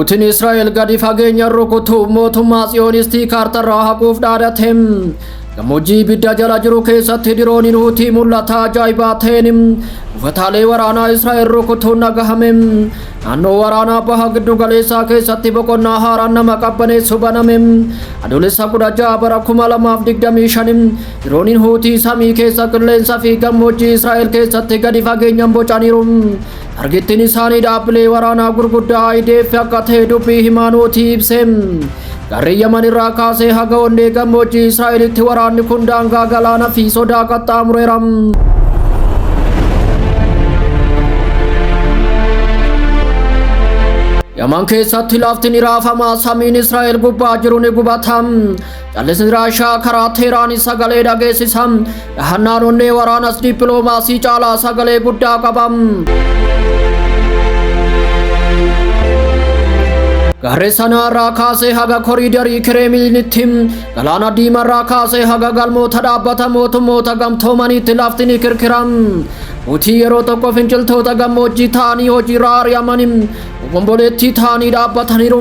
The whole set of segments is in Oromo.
Huutiin Israa'el gadi fageenya rukutuu mootummaa Tsiyonistii kaartarraa haquuf dhaadateem. Gammoojjii ibidda jala jiru keessatti dirooniin Huutii mul'ata ajaa'ibaa ta'een bufatalee waraanaa Israa'el rukutuun dhagahameem. Naannoo waraanaa baha giddu galeessaa keessatti boqonnaa haaraan nama qabbaneessu banameem. Adoolessa 16 bara 2025 dirooniin Huutii samii keessa qilleensa fi gammoojjii Israa'el keessatti gadi fageenyaan bocaniiru. Targettiin isaanii dhaabbilee waraanaa gurguddaa IDF akka ta'e dubbii himaanuutii ibseem. Garri Yemen irraa kaasee haga onnee gammoojjii Israa'elitti waraanni kun daangaa galaana fi sodaa qaxxaamureera. Yemen keessatti laftiin raafamaa samiin Israa'el gubbaa jiru ni gubata. Callisni Raashaa karaa Teheraan sagalee dhageessisa. Dhahannaan onnee waraanas dippiloomaasii caalaa sagalee guddaa qaba. Garee Sanaa irraa kaasee haga koriidarii Kireemiliinitti galaana diimaa irraa kaasee haga galmoota dhaabbata mootummoota gamtoomaniitti lafti ni kirkiram. Houthi yeroo tokko finciltoota gammoojjii ta'anii hojiirra ari'amanii obomboleettii ta'anii dhaabbataniiru.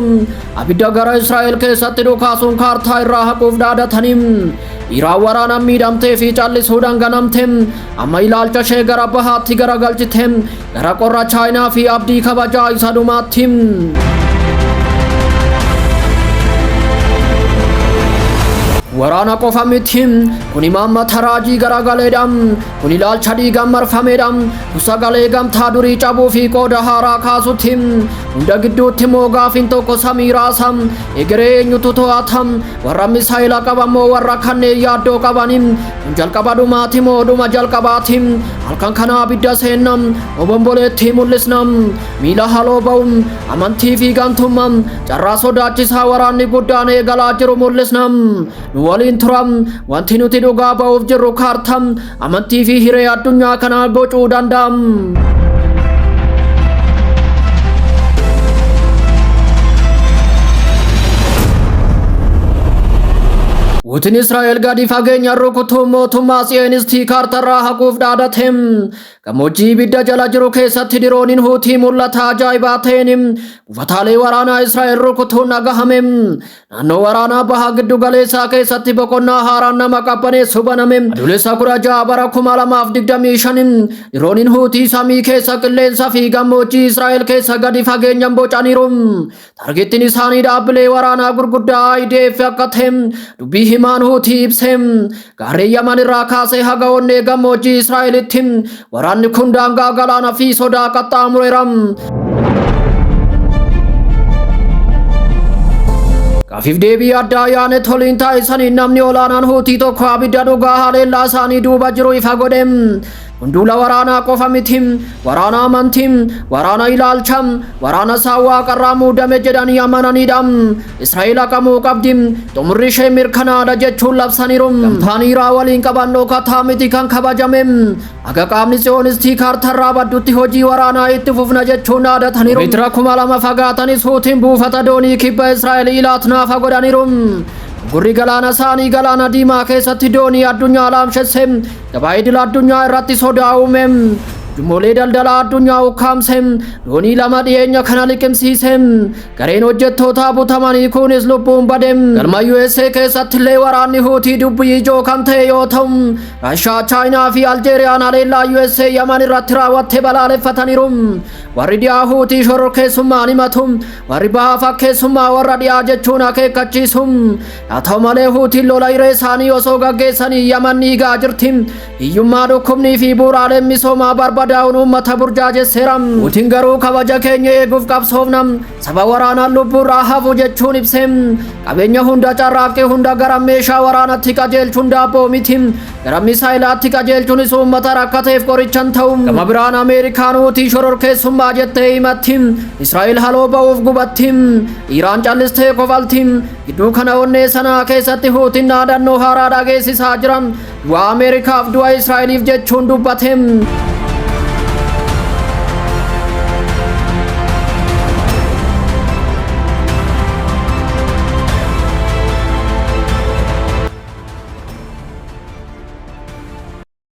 Abidda gara Israa'el keessatti dhukaasuun kaartaa irraa haquuf dhaadatanii. Iraan waraanaan miidhamtee fi callisuudhaan ganamte. Amma ilaalcha ishee gara bahaatti garagalchite. Gara qorra Chaayinaa fi abdii kabajaa isa dhumaatti. Waraana qofa miti kun imaammata raajii garagaleedha. Kun ilaalcha dhiigaan marfameedha. Sagalee gamtaa durii cabuu fi qooda haaraa kaasutti. Hunda gidduutti immoo gaafiin tokko samii raasa. Egeree eenyutu to'ata? Warra misaayila qabamoo warra kanneen yaaddoo qabani? Jalqaba dhumaati moo dhuma jalqabaati? Halkan kana abidda seenna obomboleettii mul'isna. Miila haloo ba'u amantii fi gantummaa carraa sodaachisaa waraanni guddaan eegalaa jiru mul'isna. Waliin turam wanti nuti dhugaa ba'uuf jirru kaartaa amantii fi hiree addunyaa kanaa bocuu danda'am. Huutiin Israa'el gadi fageenya rukutuu mootummaa Tsiyonistii kaartarraa haquuf dhaadateem. Gammoojjii ibidda jala jiru keessatti dirooniin Huutii mul'ata ajaa'ibaa ta'een bufatalee waraanaa Israa'el rukutuun dhagahameem. Naannoo waraanaa baha giddu galeessaa keessatti boqonnaa haaraan nama qabbaneessu banameem. Adoolessa 16 bara 2025 dirooniin Huutii samii keessa qilleensa fi gammoojjii Israa'el keessa gadi fageenyaan bocaniiru. Targettiin isaanii dhaabbilee waraanaa gurguddaa IDF akka ta'e dubbii himaan Houthi ibseem. Garee Yemen irraa kaasee haga onnee gammoojjii Israa'elitti waraanni kun daangaa galaana fi sodaa qaxxaamureera. Gaafiif deebii addaa yaane toliin taasisanii namni olaanaan Houthi tokko abidda dhugaa haleellaa isaanii duuba jiru ifa godheem. Hundula waraanaa qofa miti waraana amantii waraana ilaalcha waraana saawwaa qarraa muudame jedhanii amananiidha. Israa'el haqamuu qabdi xumurri ishee mirkanaadha jechuun labsaniiru. Gamtaan Iraan waliin qabannoo kataa miti kan kabajame. Akka qaamni Tsiyonistii kaartarraa baddutti hojii waraanaa itti fufna jechuun dhaadataniiru. Meetira 2000 fagaatanis Huutiin buufata doonii kibba Israa'el ilaatnaafa godhaniiru. Gurri galaana isaanii galaana diimaa keessatti doonii addunyaa laamshesse. Gabaa idil addunyaa irratti sodaa uume. Jummoolee daldalaa addunyaa ukkaamse. Doonii lama dhiyeenya kana liqimsiise. Gareen hojjettootaa butamanii kunis lubbuun bade. Galma USA keessatti illee waraanni Huutii dubbii ijoo kan ta'e yoo ta'u, Raashaa, Chaayinaa fi Aljeeriyaan haleellaa USA Yemen irratti raawwatte balaaleffataniiru. Warri dhiyaa Huutii shororkeessummaan himatu. Warri bahaa fakkeessummaa warra dhiyaa jechuun akeekkachiisu. Haa ta'u malee Huutiin lola hiree isaanii osoo gaggeessanii Yemen dhiigaa jirti. Hiyyummaa dhukkubnii fi bu'uuraaleen misoomaa barbadaa'uun uummata burjaajesseera. Huutiin garuu kabaja keenya eeguuf qabsoofna. Saba waraanaan lubbuurraa hafu jechuun ibseem. Qabeenya hunda carraaqqee hunda gara meeshaa waraanatti qajeelchuun daabboo miti. Gara misaayilaatti qajeelchuunis uummata rakkateef qorichan ta'u. Gama biraan Ameerikaan Huutii shororkeessummaa jettee himatti. Israa'el haloo ba'uuf gubatti. Iraan callistee kofalti. Gidduu kana onnee Sanaa keessatti Huutiin dhaadannoo haaraa dhageessisaa jiran. Du'a Ameerikaaf du'a Israa'eliif jechuun dubbate.